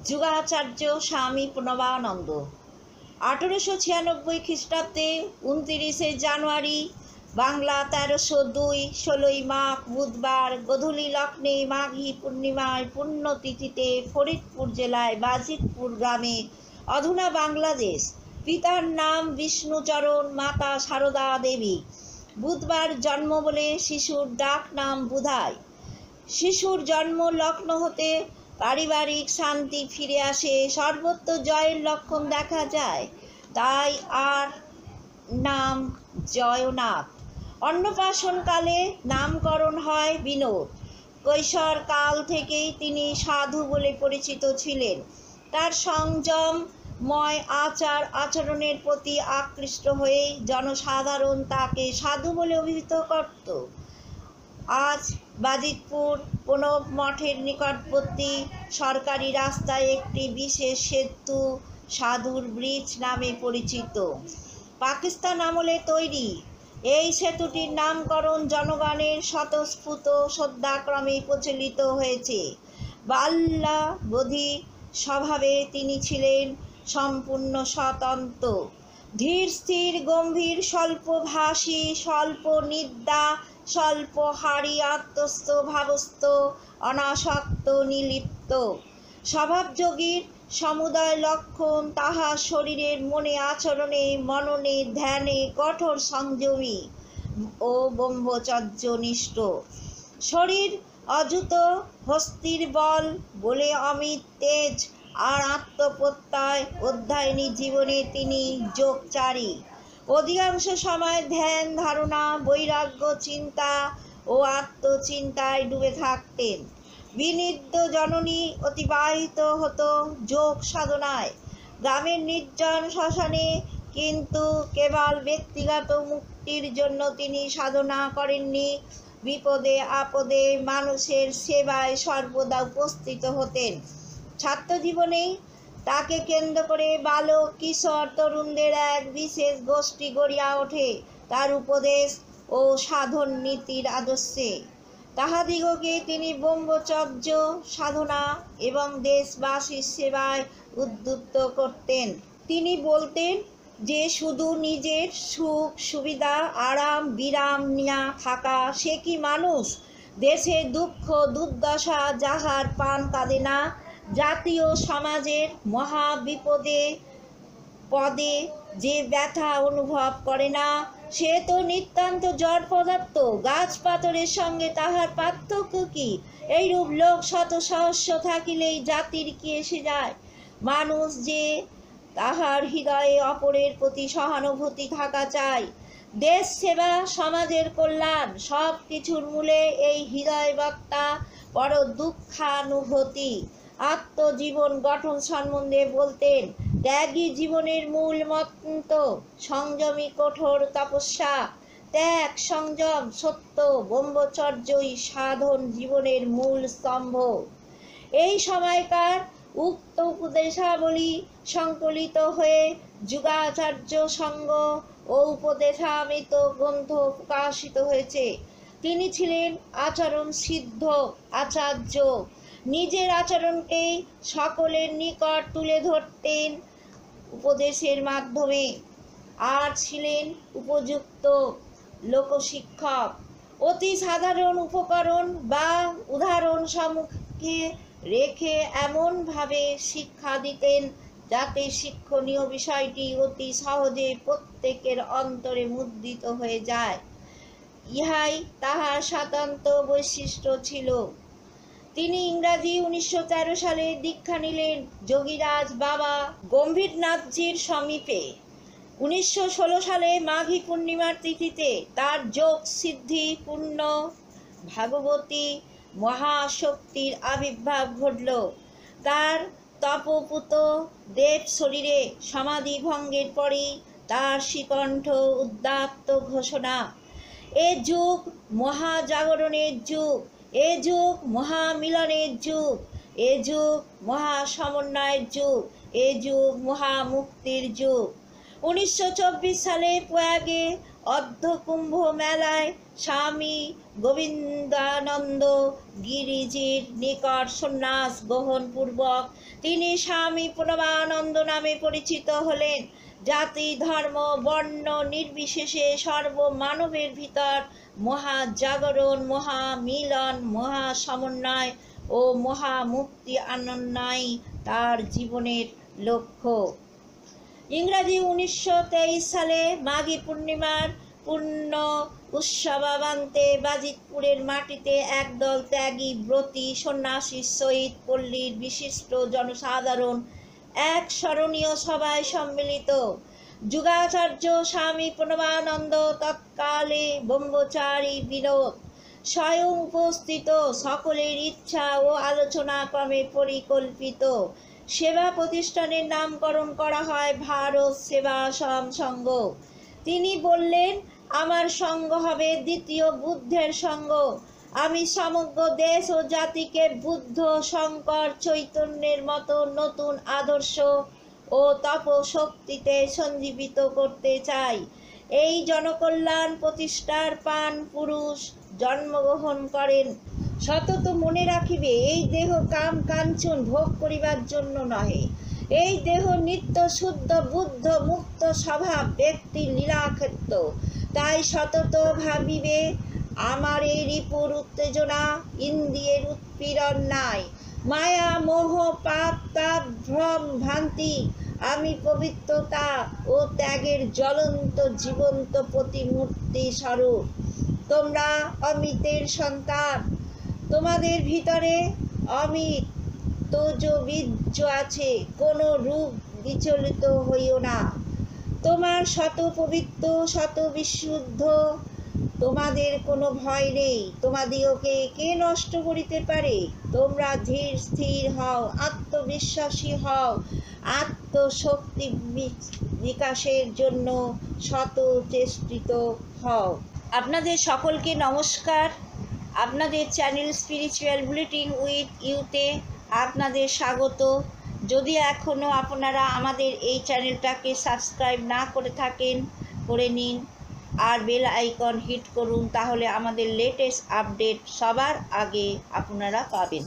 যুগাচার্য স্বামী প্রণবানন্দ। 1896 খ্রিস্টাব্দে 29 জানুয়ারি বাংলা 1302 16ই মাঘ বুধবার গোধূলি লগ্নে মাঘী পূর্ণিমায় পুণ্যতিথিতে ফরিদপুর জেলায় বাজিতপুর গ্রামে অধুনা বাংলাদেশ। পিতার নাম বিষ্ণুচরণ, মাতা সারদা দেবী। বুধবার জন্ম বলে শিশুর ডাক নাম বুধাই। শিশুর জন্ম লগ্ন হতে পারিবারিক শান্তি ফিরে আসে, সর্বত্র জয়ের লক্ষণ দেখা যায়, তাই আর নাম জয়নাথ। অন্নপ্রাশনকালে নামকরণ হয় বিনোদ। কৈশোর কাল থেকেই তিনি সাধু বলে পরিচিত ছিলেন। তার সংযমময় আচার আচরণের প্রতি আকৃষ্ট হয়ে জনসাধারণ তাকে সাধু বলে অভিহিত করত। আজ বাজিতপুর প্রণব মঠের নিকটবর্তী সরকারি রাস্তায় একটি বিশেষ সেতু সাধুর ব্রিজ নামে পরিচিত। পাকিস্তান আমলে তৈরি এই সেতুটির নামকরণ জনগণের স্বতঃস্ফূর্ত শ্রদ্ধাক্রমে প্রচলিত হয়েছে। বাল্যাবধি স্বভাবে তিনি ছিলেন সম্পূর্ণ স্বতন্ত্র, ধীর স্থির গম্ভীর, স্বল্পভাষী, স্বল্প নিদ্রা, স্বল্পহারী, আত্মস্থ ভাবস্থ, অনাসক্ত, নিলিপ্ত স্বভাবযোগীর সমুদয় লক্ষণ তাহার শরীরের মনে আচরণে মননে ধ্যানে কঠোর সংযমী ও ব্রহ্মচর্যনিষ্ঠ। শরীর অযুত, হস্তির বল বলে অমিত তেজ আর আত্মপ্রত্যয় অধ্যয়নী জীবনে তিনি যোগচারী। অধিকাংশ সময় ধ্যান ধারণা, বৈরাগ্য চিন্তা ও আত্মচিন্তায় ডুবে থাকতেন। বিনিদ্র জননী অতিবাহিত হতো যোগ সাধনায় গ্রামের নির্জন শ্মশানে, কিন্তু কেবল ব্যক্তিগত মুক্তির জন্য তিনি সাধনা করেননি। বিপদে আপদে মানুষের সেবায় সর্বদা উপস্থিত হতেন। ছাত্রজীবনেই তাকে কেন্দ্র করে বালক কিশোর তরুণদের এক বিশেষ গোষ্ঠী গড়িয়া ওঠে তার উপদেশ ও সাধন নীতির আদর্শে। তাহাদিগকে তিনি ব্রহ্মচর্য সাধনা এবং দেশবাসীর সেবায় উদ্বুদ্ধ করতেন। তিনি বলতেন যে শুধু নিজের সুখ সুবিধা আরাম বিরাম নিয়া থাকা সে কি মানুষ? দেশের দুঃখ দুর্দশা যাহার পান কাঁদে না, জাতীয় সমাজের মহা বিপদে পদে যে ব্যথা অনুভব করে না, সে তো নিতান্ত জড় পদার্থ। গাছ পাথরের সঙ্গে তাহার পার্থক্য কি? এইরূপ লোক শত সহস্র থাকিলেই জাতির কি এসে যায়? মানুষ যে তাহার হৃদয়ে অপরের প্রতি সহানুভূতি থাকা চাই। দেশ সেবা, সমাজের কল্যাণ সব কিছুর মূলে এই হৃদয়বত্তা বড় দুঃখানুভূতি। আত্মজীবন গঠন সম্বন্ধে বলতেন, ত্যাগী জীবনের মূল মন্ত্র, সংযমী কঠোর তপস্যা, ত্যাগ সংযম সত্য ব্রহ্মচর্যই সাধন জীবনের মূল স্তম্ভ। এই সময়কার উক্ত উপদেশাবলী সংকলিত হয়ে যুগাচার্য সংঘ ও উপদেশামৃত গ্রন্থ প্রকাশিত হয়েছে। তিনি ছিলেন আচরণ সিদ্ধ আচার্য। নিজের আচরণকেই সকলের নিকট তুলে ধরতেন উপদেশের মাধ্যমে, আর ছিলেন উপযুক্ত লোকশিক্ষক। অতি সাধারণ উপকরণ বা উদাহরণ সম্মুখে রেখে এমনভাবে শিক্ষা দিতেন যাতে শিক্ষণীয় বিষয়টি অতি সহজে প্রত্যেকের অন্তরে মুদ্রিত হয়ে যায়। ইহাই তাহার স্বতন্ত্র বৈশিষ্ট্য ছিল। তিনি ইংরাজি 1913 সালে দীক্ষা নিলেন যোগীরাজ বাবা গম্ভীরনাথজির সমীপে। 1916 সালে মাঘী পূর্ণিমার তিথিতে তার যোগ সিদ্ধি পূর্ণ ভাগবতী মহাশক্তির আবির্ভাব ঘটল। তার তপপুত দেব শরীরে সমাধি ভঙ্গের পরেই তার শ্রীকণ্ঠ উদ্দাত্ত ঘোষণা, এ যুগ মহাজাগরণের যুগ, এ যুগ মহামিলনের যুগ, এ যুগ মহাসমন্বয়ের যুগ, এ যুগ মহামুক্তির যুগ। 1924 সালে প্রয়াগে অর্ধ কুম্ভ মেলায় স্বামী গোবিন্দানন্দ গিরিজির নিকট সন্ন্যাস গ্রহণপূর্বক তিনি স্বামী প্রণবানন্দ নামে পরিচিত হলেন। জাতি ধর্ম বর্ণ নির্বিশেষে সর্বমানবের ভিতর মহাজাগরণ, মহামিলন, মহাসমন্বয় ও মহামুক্তি আনন্দাই তার জীবনের লক্ষ্য। ইংরাজি 1923 সালে মাঘী পূর্ণিমার পূর্ণ উৎসবান্তে বাজিতপুরের মাটিতে একদল ত্যাগী ব্রতী সন্ন্যাসীর সহিত পল্লীর বিশিষ্ট জনসাধারণ এক স্মরণীয় সভায় সম্মিলিত। যুগাচার্য স্বামী প্রণবানন্দ তৎকালে ব্রহ্মচারী বিনোদ স্বয়ং উপস্থিত। সকলের ইচ্ছা ও আলোচনা ক্রমে পরিকল্পিত সেবা প্রতিষ্ঠানের নামকরণ করা হয় ভারত সেবাশ্রম সংঘ। তিনি বললেন, আমার সংঘ হবে দ্বিতীয় বুদ্ধের সংঘ। আমি সমগ্র দেশ ও জাতিকে বুদ্ধ, শঙ্কর, চৈতন্যের মতো নতুন আদর্শ ও তপশক্তিতে সঞ্জীবিত করতে চাই। এই জনকল্যাণ প্রতিষ্ঠার প্রাণ পুরুষ জন্মগ্রহণ করেন। সতত মনে রাখিবে, এই দেহ কাম কাঞ্চন ভোগ করিবার জন্য নহে। এই দেহ নিত্য শুদ্ধ বুদ্ধ মুক্ত স্বভাব ব্যক্তির লীলাক্ষেত্র। তাই সতত ভাবিবে, আমার এই রিপুর উত্তেজনা, ইন্দ্রিয়ের উৎপীড়ন নাই, মায়া মোহ পাপ তাপ ভ্রম ভ্রান্তি। আমি পবিত্রতা ও ত্যাগের জ্বলন্ত জীবন্ত প্রতিমূর্তি স্বরূপ। তোমরা অমিতের সন্তান, তোমাদের ভিতরে অমিত তেজবীর্য আছে। কোনো রূপ বিচলিত হইও না। তোমার শত পবিত্র, শত বিশুদ্ধ, তোমাদের কোনো ভয় নেই। তোমাদিগকে কে নষ্ট করিতে পারে? তোমরা ধীর স্থির হও, আত্মবিশ্বাসী হও, আত্মশক্তি বিকাশের জন্য শত চেষ্টিত হও। আপনাদের সকলকে নমস্কার। আপনাদের চ্যানেল স্পিরিচুয়াল বুলেটিন উইথ ইউতে আপনাদের স্বাগত। যদি এখনও আপনারা আমাদের এই চ্যানেলটাকে সাবস্ক্রাইব না করে থাকেন, করে নিন আর বেল আইকন হিট করুন, তাহলে আমাদের লেটেস্ট আপডেট সবার আগে আপনারা পাবেন।